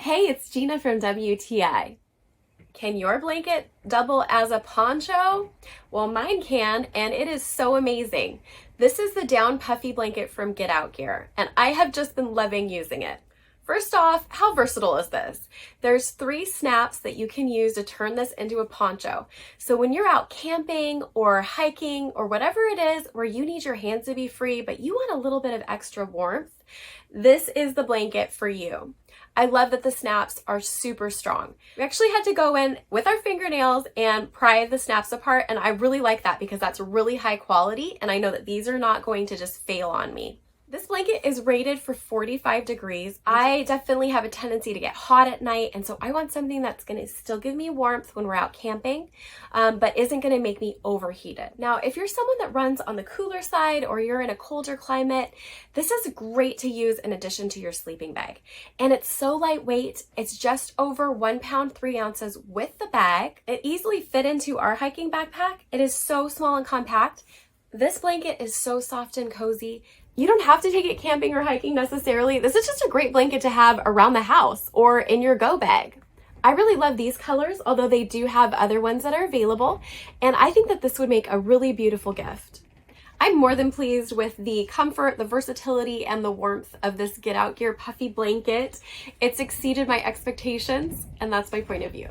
Hey, it's Gina from WTI. Can your blanket double as a poncho? Well, mine can, and it is so amazing. This is the down puffy blanket from Get Out Gear, and I have just been loving using it. First off, how versatile is this? There's 3 snaps that you can use to turn this into a poncho. So when you're out camping or hiking or whatever it is where you need your hands to be free, but you want a little bit of extra warmth, this is the blanket for you. I love that the snaps are super strong. We actually had to go in with our fingernails and pry the snaps apart, and I really like that because that's really high quality, and I know that these are not going to just fail on me. This blanket is rated for 45 degrees. I definitely have a tendency to get hot at night, and so I want something that's going to still give me warmth when we're out camping, but isn't going to make me overheated. Now, if you're someone that runs on the cooler side or you're in a colder climate, this is great to use in addition to your sleeping bag. And it's so lightweight. It's just over 1 pound, 3 ounces with the bag. It easily fit into our hiking backpack. It is so small and compact. This blanket is so soft and cozy. You don't have to take it camping or hiking necessarily. This is just a great blanket to have around the house or in your go bag. I really love these colors, although they do have other ones that are available, and I think that this would make a really beautiful gift. I'm more than pleased with the comfort, the versatility, and the warmth of this Get Out Gear puffy blanket. It's exceeded my expectations, and that's my point of view.